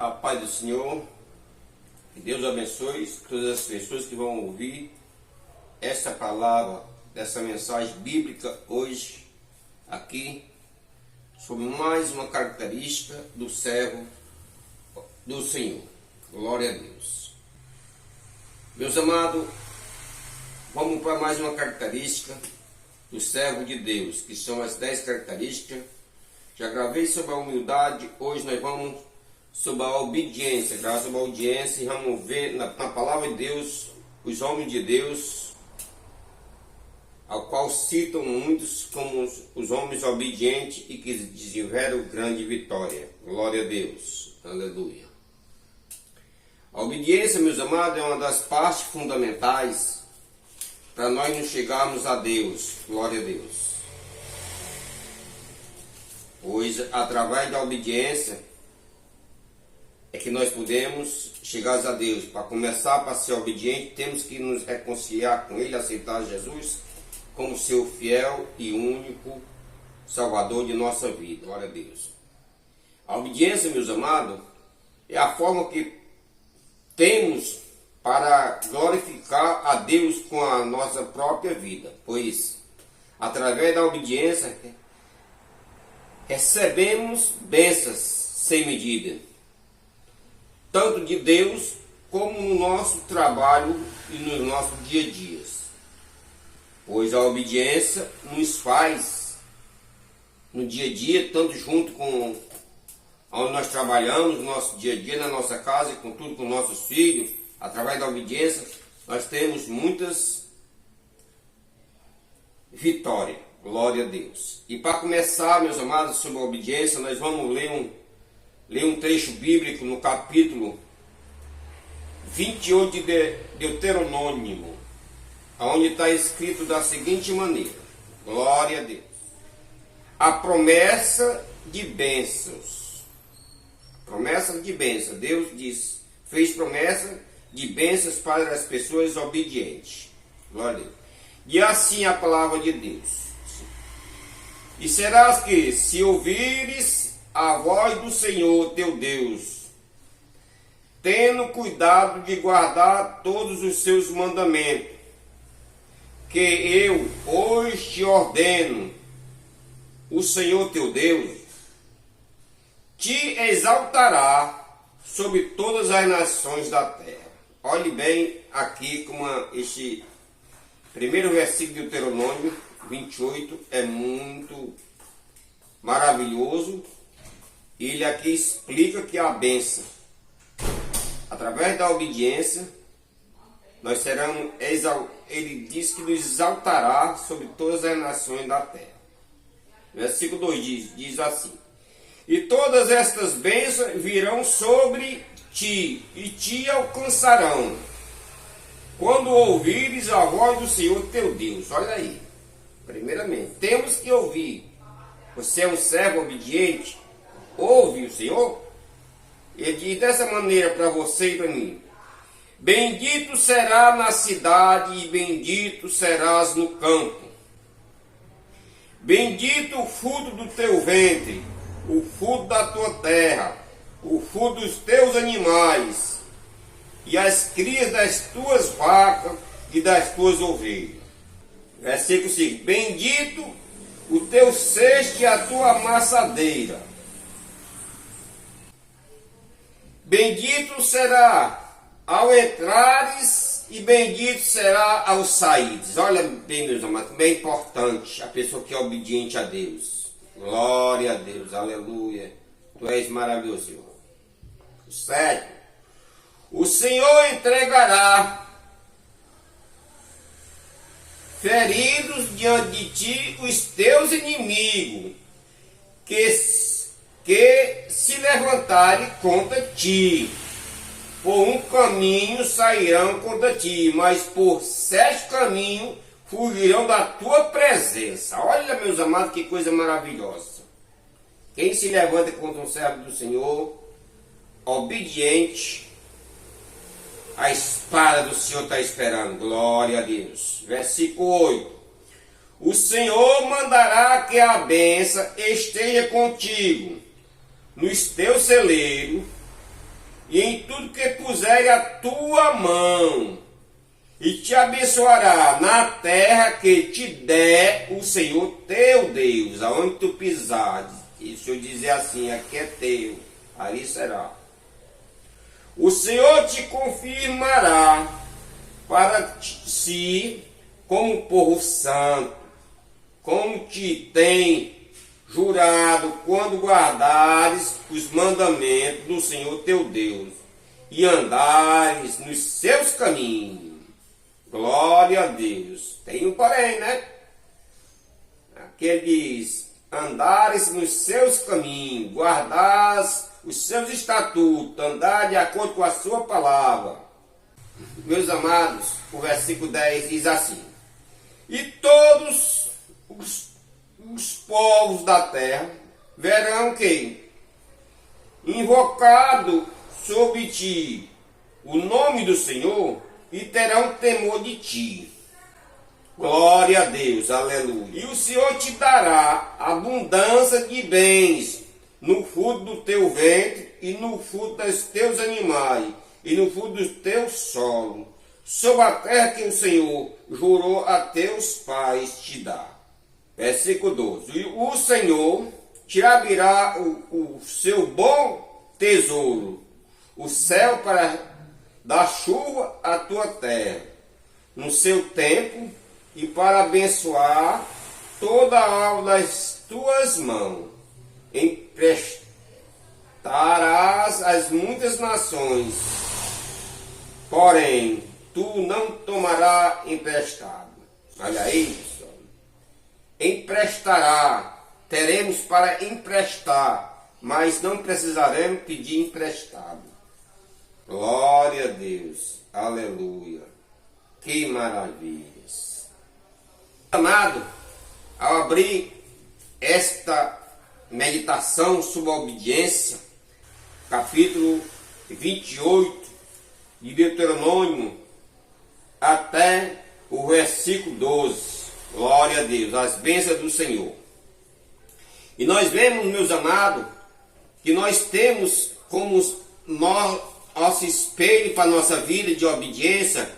A paz do Senhor, que Deus abençoe todas as pessoas que vão ouvir essa palavra, dessa mensagem bíblica hoje, aqui, sobre mais uma característica do servo do Senhor. Glória a Deus. Meus amados, vamos para mais uma característica do servo de Deus, que são as 10 características. Já gravei sobre a humildade, hoje nós vamos sobre a obediência, graças à audiência, e vamos ver na palavra de Deus, os homens de Deus, ao qual citam muitos como os homens obedientes e que desenvolveram grande vitória. Glória a Deus, aleluia. A obediência, meus amados, é uma das partes fundamentais para nós nos chegarmos a Deus. Glória a Deus. Pois através da obediência é que nós podemos chegar a Deus. Para começar, para ser obediente, temos que nos reconciliar com Ele, aceitar Jesus como seu fiel e único Salvador de nossa vida. Glória a Deus. A obediência, meus amados, é a forma que temos para glorificar a Deus com a nossa própria vida. Pois, através da obediência, recebemos bênçãos sem medida, tanto de Deus como no nosso trabalho e nos nossos dia a dia. Pois a obediência nos faz, no dia a dia, tanto junto com onde nós trabalhamos, no nosso dia a dia, na nossa casa, e com tudo com nossos filhos, através da obediência, nós temos muitas vitórias. Glória a Deus. E para começar, meus amados, sobre a obediência, nós vamos ler um trecho bíblico no capítulo 28 de Deuteronômio, onde está escrito da seguinte maneira: glória a Deus. A promessa de bênçãos. Promessa de bênção. Deus fez promessa de bênçãos para as pessoas obedientes. Glória a Deus. E assim a palavra de Deus. E serás que, se ouvires a voz do Senhor teu Deus, tendo cuidado de guardar todos os seus mandamentos, que eu hoje te ordeno, o Senhor teu Deus te exaltará sobre todas as nações da terra. Olhe bem aqui como este primeiro versículo de Deuteronômio 28 é muito maravilhoso. Ele aqui explica que a bênção, através da obediência, nós seremos ele diz que nos exaltará sobre todas as nações da terra. Versículo 2 diz assim: e todas estas bênçãos virão sobre ti e te alcançarão, quando ouvires a voz do Senhor teu Deus. Olha aí, primeiramente, temos que ouvir. Você é um servo obediente, ouve o Senhor. Ele diz dessa maneira para você e para mim: bendito será na cidade e bendito serás no campo. Bendito o fruto do teu ventre, o fruto da tua terra, o fruto dos teus animais, e as crias das tuas vacas e das tuas ovelhas. Versículo 5: bendito o teu cesto e a tua amassadeira. Bendito será ao entrares e bendito será ao saíres. Olha bem, meus amados, bem importante a pessoa que é obediente a Deus. Glória a Deus, aleluia. Tu és maravilhoso, Senhor. 7. O Senhor entregará feridos diante de ti os teus inimigos, que se levantarem contra ti. Por um caminho sairão contra ti, mas por 7 caminhos fugirão da tua presença. Olha, meus amados, que coisa maravilhosa. Quem se levanta contra um servo do Senhor, obediente, a espada do Senhor está esperando. Glória a Deus. Versículo 8. O Senhor mandará que a bênção esteja contigo nos teus celeiros e em tudo que puser a tua mão, e te abençoará na terra que te der o Senhor teu Deus, aonde tu pisares. E se eu dizer assim, aqui é teu, ali será. O Senhor te confirmará para si como povo santo, como te tem jurado, quando guardares os mandamentos do Senhor teu Deus e andares nos seus caminhos. Glória a Deus. Tem um porém, né? Aqui ele diz: andares nos seus caminhos, guardares os seus estatutos, andar de acordo com a sua palavra. Meus amados, o versículo 10 diz assim: e todos os povos da terra verão que, invocado sobre ti o nome do Senhor, e terão temor de ti. Glória a Deus, aleluia. E o Senhor te dará abundância de bens no fruto do teu ventre, e no fruto dos teus animais, e no fruto do teu solo, sobre a terra que o Senhor jurou a teus pais te dar. Versículo 12. E o Senhor te abrirá o seu bom tesouro, o céu, para dar chuva à tua terra no seu tempo, e para abençoar toda a obra das tuas mãos. Emprestarás às muitas nações, porém tu não tomarás emprestado. Olha aí, pessoal. Emprestará, teremos para emprestar, mas não precisaremos pedir emprestado. Glória a Deus, aleluia, que maravilhas. Amado, ao abrir esta meditação sobre a obediência, capítulo 28 de Deuteronômio, até o versículo 12, glória a Deus, as bênçãos do Senhor. E nós vemos, meus amados, que nós temos como nosso espelho para a nossa vida de obediência,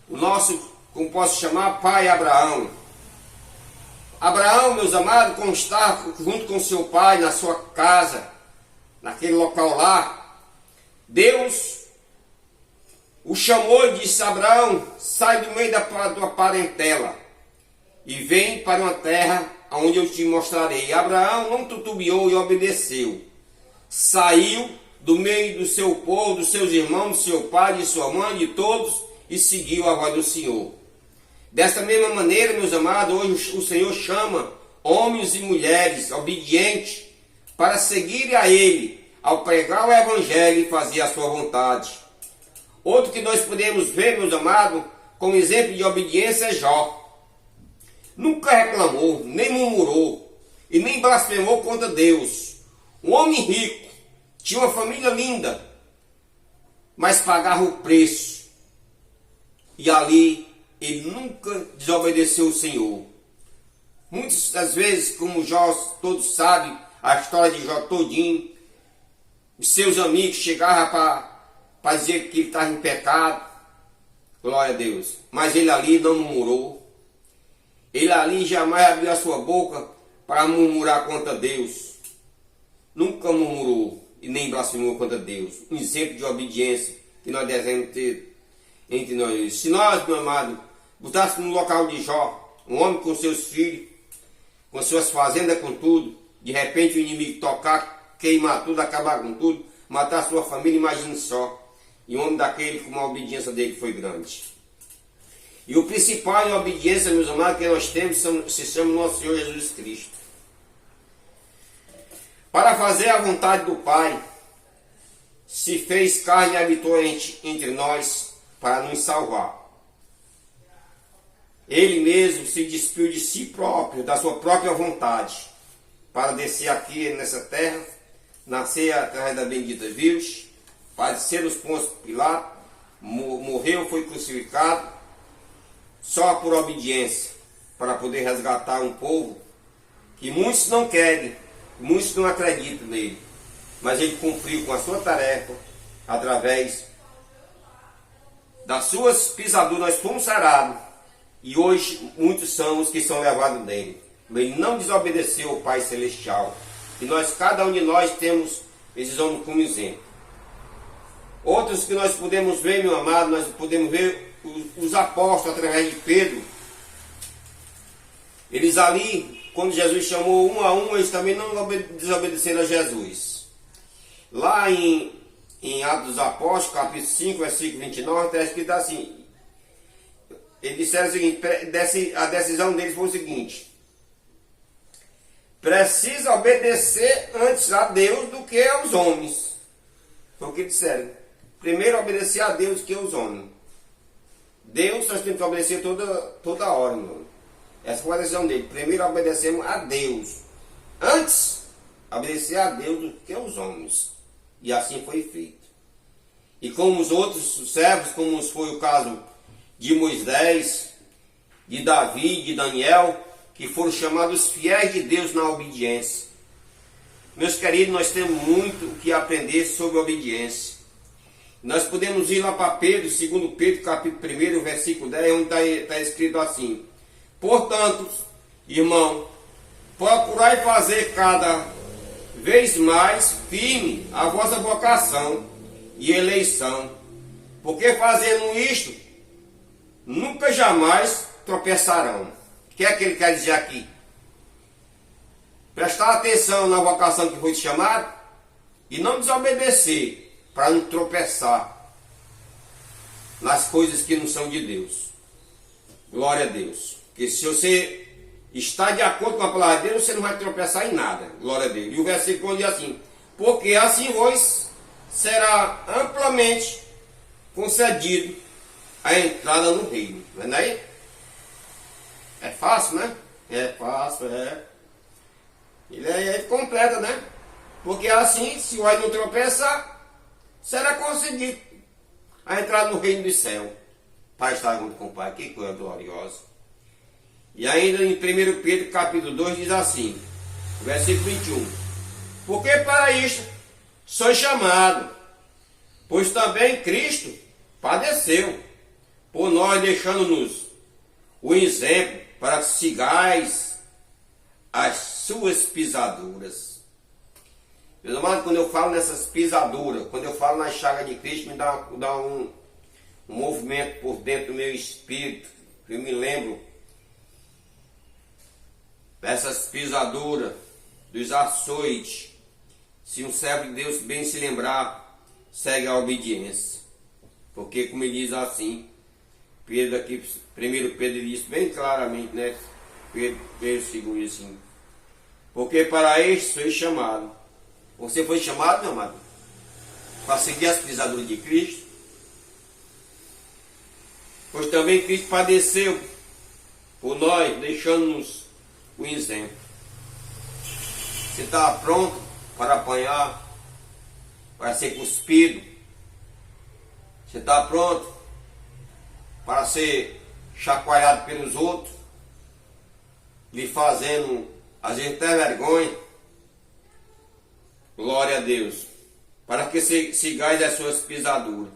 o nosso, como posso chamar, pai Abraão. Abraão, meus amados, quando estava junto com seu pai na sua casa, naquele local lá, Deus o chamou e disse: Abraão, sai do meio da tua parentela e vem para uma terra onde eu te mostrarei. Abraão não titubeou e obedeceu. Saiu do meio do seu povo, dos seus irmãos, do seu pai, de sua mãe, de todos, e seguiu a voz do Senhor. Desta mesma maneira, meus amados, hoje o Senhor chama homens e mulheres obedientes para seguirem a Ele, ao pregar o Evangelho e fazer a sua vontade. Outro que nós podemos ver, meus amados, como exemplo de obediência é Jó. Nunca reclamou, nem murmurou, e nem blasfemou contra Deus. Um homem rico, tinha uma família linda, mas pagava o preço. E ali ele nunca desobedeceu o Senhor. Muitas das vezes, como Jó, todos sabem a história de Jó todinho, os seus amigos chegavam para dizer que ele estava em pecado, glória a Deus, mas ele ali não murmurou. Ele ali jamais abriu a sua boca para murmurar contra Deus. Nunca murmurou e nem blasfemou contra Deus. Um exemplo de obediência que nós devemos ter entre nós. Se nós, meu amado, botássemos no local de Jó, um homem com seus filhos, com suas fazendas, com tudo, de repente o inimigo tocar, queimar tudo, acabar com tudo, matar sua família, imagine só. E um homem daquele, como a obediência dele foi grande. E o principal em obediência, meus amados, que nós temos, se chama nosso Senhor Jesus Cristo. Para fazer a vontade do Pai, se fez carne e habitou entre nós para nos salvar. Ele mesmo se despiu de si próprio, da sua própria vontade, para descer aqui nessa terra, nascer através da bendita Virgem, padecer nos Pôncio Pilatos, morreu, foi crucificado, só por obediência, para poder resgatar um povo que muitos não querem, muitos não acreditam nele, mas ele cumpriu com a sua tarefa através das suas pisaduras nós fomos sarados, e hoje muitos são os que são levados nele. Ele não desobedeceu ao Pai Celestial, e nós, cada um de nós, temos esses homens como exemplo. Outros que nós podemos ver, meu amado, nós podemos ver os apóstolos através de Pedro. Eles ali, quando Jesus chamou um a um, eles também não desobedeceram a Jesus. Lá em Atos dos Apóstolos, capítulo 5, versículo 29, está escrito assim. Eles disseram o seguinte, a decisão deles foi o seguinte: precisa obedecer antes a Deus do que aos homens. Foi o que disseram. Primeiro obedecer a Deus do que aos homens. Deus nós temos que obedecer toda hora, irmão. Essa foi a decisão dele. Primeiro obedecemos a Deus. Antes, obedecer a Deus do que aos homens. E assim foi feito. E como os outros servos, como foi o caso de Moisés, de Davi, de Daniel, que foram chamados fiéis de Deus na obediência. Meus queridos, nós temos muito o que aprender sobre obediência. Nós podemos ir lá para Pedro, 2 Pedro, capítulo 1, versículo 10, onde está escrito assim: portanto, irmão, procurai fazer cada vez mais firme a vossa vocação e eleição, porque fazendo isto, nunca jamais tropeçarão. O que é que ele quer dizer aqui? Prestar atenção na vocação que foi chamado e não desobedecer, para não tropeçar nas coisas que não são de Deus. Glória a Deus. Porque se você está de acordo com a palavra de Deus, você não vai tropeçar em nada. Glória a Deus. E o versículo diz assim: porque assim vos será amplamente concedido a entrada no reino. Vendo aí? É fácil, né? É fácil, é. Ele completa, né? Porque assim, se vai não tropeçar, será concedido a entrar no reino do céu. Pai está junto com o Pai, que coisa gloriosa. E ainda em 1 Pedro capítulo 2 diz assim, versículo 21: porque para isto sois chamado, pois também Cristo padeceu por nós, deixando-nos o exemplo para que sigais as suas pisaduras. Meus amados, quando eu falo nessas pisaduras, quando eu falo na chaga de Cristo, me dá um movimento por dentro do meu espírito. Eu me lembro dessas pisaduras, dos açoites. Se um servo de Deus bem se lembrar, segue a obediência. Porque, como ele diz assim, Pedro aqui, 1 Pedro diz bem claramente, né? Pedro segundo assim: porque para isso sois chamado. Você foi chamado, meu amado, para seguir as pisaduras de Cristo. Pois também Cristo padeceu por nós, deixando-nos o exemplo. Você está pronto para apanhar, para ser cuspido? Você está pronto para ser chacoalhado pelos outros, lhe fazendo, às vezes, até vergonha? Glória a Deus. Para que sigais as suas pisaduras.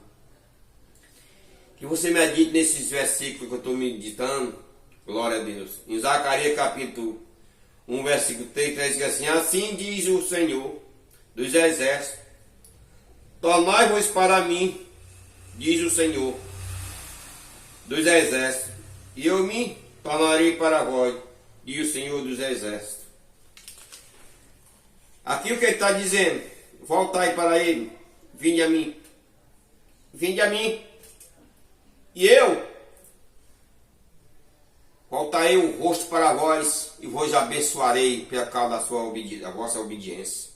Que você medite nesses versículos que eu estou meditando. Glória a Deus. Em Zacarias capítulo 1, versículo 3 diz assim: assim diz o Senhor dos exércitos: tornai-vos para mim, diz o Senhor dos exércitos, e eu me tornarei para vós, diz o Senhor dos exércitos. Aqui o que ele está dizendo: voltai para ele, vinde a mim, e eu voltarei o rosto para vós e vos abençoarei pela causa da vossa obediência.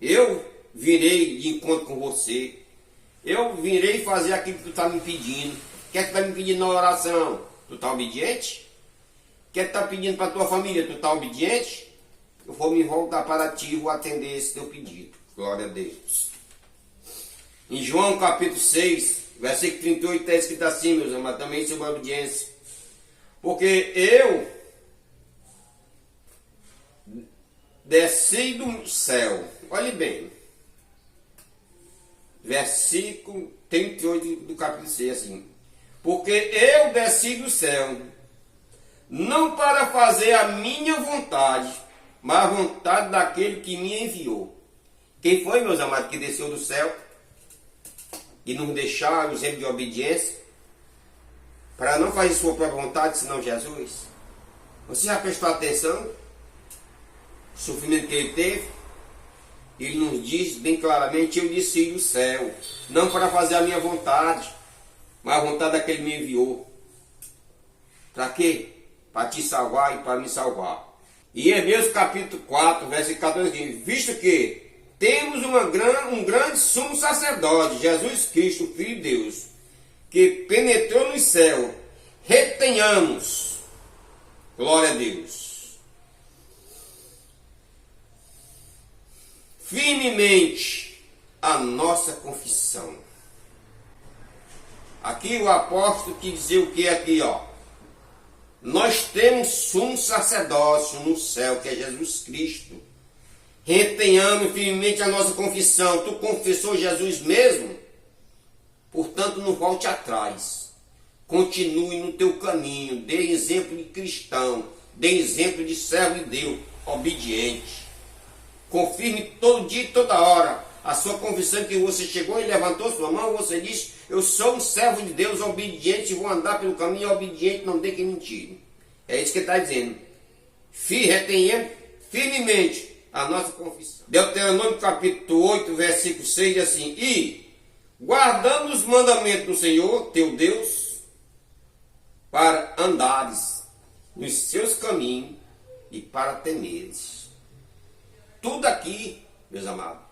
Eu virei de encontro com você, eu virei fazer aquilo que tu está me pedindo. O que é que tu está me pedindo na oração? Tu está obediente? O que é que tu está pedindo para a tua família? Tu está obediente? Eu vou me voltar para ti e vou atender esse teu pedido. Glória a Deus. Em João capítulo 6, versículo 38, está escrito assim, meus amados, também sobre a obediência: porque eu desci do céu. Olhe bem. versículo 38 do capítulo 6, assim. Porque eu desci do céu, não para fazer a minha vontade, mas a vontade daquele que me enviou. Quem foi, meus amados, que desceu do céu e nos deixar o exemplo de obediência para não fazer sua própria vontade, senão Jesus? Você já prestou atenção no sofrimento que ele teve? Ele nos diz bem claramente: eu desci do céu, não para fazer a minha vontade, mas a vontade daquele que me enviou. Para quê? Para te salvar e para me salvar. E Hebreus capítulo 4, versículo 14 diz: visto que temos um grande sumo sacerdote, Jesus Cristo, Filho de Deus, que penetrou no céu, retenhamos, glória a Deus, firmemente a nossa confissão. Aqui o apóstolo quis dizer o que aqui, ó? Nós temos sumo sacerdócio no céu, que é Jesus Cristo. Retenhamos firmemente a nossa confissão. Tu confessou Jesus mesmo? Portanto, não volte atrás. Continue no teu caminho. Dê exemplo de cristão. Dê exemplo de servo de Deus, obediente. Confirme todo dia e toda hora a sua confissão, que você chegou e levantou sua mão. Você diz: eu sou um servo de Deus obediente e vou andar pelo caminho obediente, não tem que mentir. É isso que ele está dizendo. Retenhamos firmemente a nossa confissão. Deuteronômio capítulo 8, versículo 6 diz assim: e guardando os mandamentos do Senhor teu Deus, para andares nos seus caminhos e para temeres. Tudo aqui, meus amados,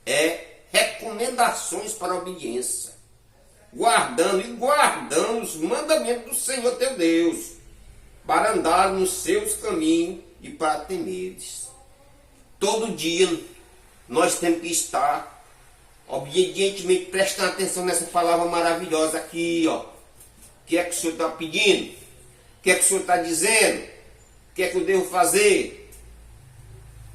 é recomendações para a obediência. Guardando os mandamentos do Senhor teu Deus, para andar nos seus caminhos e para temeres. Todo dia nós temos que estar obedientemente prestando atenção nessa palavra maravilhosa aqui, ó. O que é que o Senhor está pedindo? O que é que o Senhor está dizendo? O que é que eu devo fazer?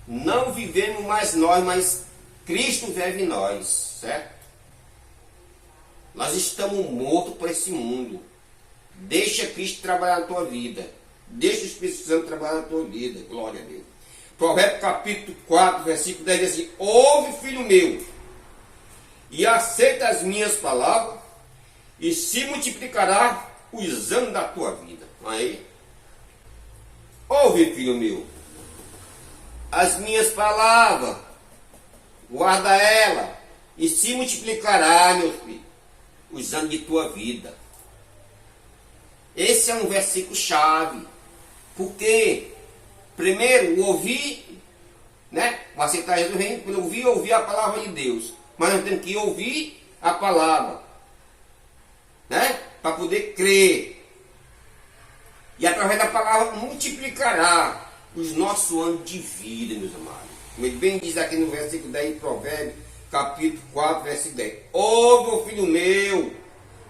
Não vivemos mais nós, mas Cristo vive em nós, certo? Nós estamos mortos para esse mundo. Deixa Cristo trabalhar na tua vida. Deixa o Espírito Santo trabalhar na tua vida. Glória a Deus. Provérbios capítulo 4, versículo 10 diz assim: ouve, filho meu, e aceita as minhas palavras, e se multiplicará os anos da tua vida. Aí, ouve, filho meu, as minhas palavras, guarda ela, e se multiplicará, meu filho, os anos de tua vida. Esse é um versículo chave. Porque primeiro o ouvir, né? O aceitar Jesus vem pelo ouvir a palavra de Deus. Mas nós temos que ouvir a palavra, né? Para poder crer. E através da palavra multiplicará os nossos anos de vida, meus amados. Como ele bem diz aqui no versículo 10 de Provérbios, capítulo 4, versículo 10. Ouve, filho meu,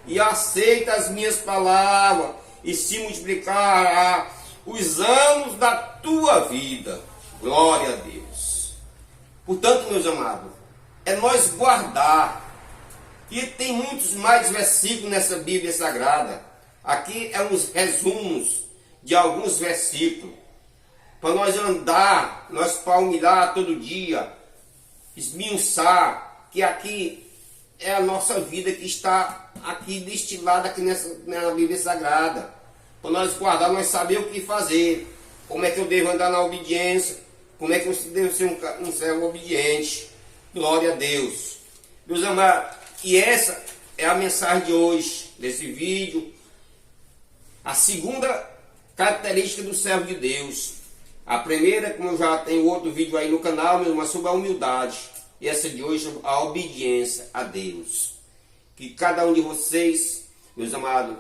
e aceita as minhas palavras, e se multiplicará os anos da tua vida. Glória a Deus. Portanto, meus amados, é nós guardar. E tem muitos mais versículos nessa Bíblia Sagrada. Aqui é uns resumos de alguns versículos. Para nós andar, nós palmirar todo dia, esmiuçar, que aqui é a nossa vida que está aqui destilada aqui na Bíblia Sagrada. Para nós guardar, nós saber o que fazer, como é que eu devo andar na obediência, como é que eu devo ser um servo obediente. Glória a Deus. Meus amados, e essa é a mensagem de hoje, desse vídeo. A segunda característica do servo de Deus. A primeira, como eu já tenho outro vídeo aí no canal, meu irmão, sobre a humildade. E essa de hoje, a obediência a Deus. Que cada um de vocês, meus amados,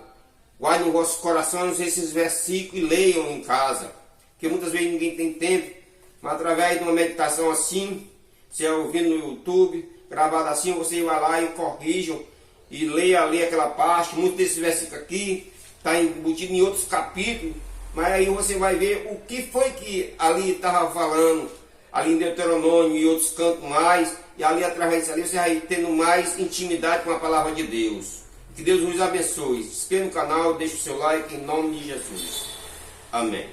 guardem no vosso coração esses versículos e leiam em casa. Porque muitas vezes ninguém tem tempo, mas através de uma meditação assim, você ouvindo no YouTube, gravado assim, você vai lá e corrijam e leia ali aquela parte. Muitos desses versículos aqui está embutido em outros capítulos, mas aí você vai ver o que foi que ali estava falando ali em Deuteronômio e outros cantos mais, e ali através disso ali você vai tendo mais intimidade com a palavra de Deus. Que Deus nos abençoe. Se inscreva no canal, deixe o seu like em nome de Jesus. Amém.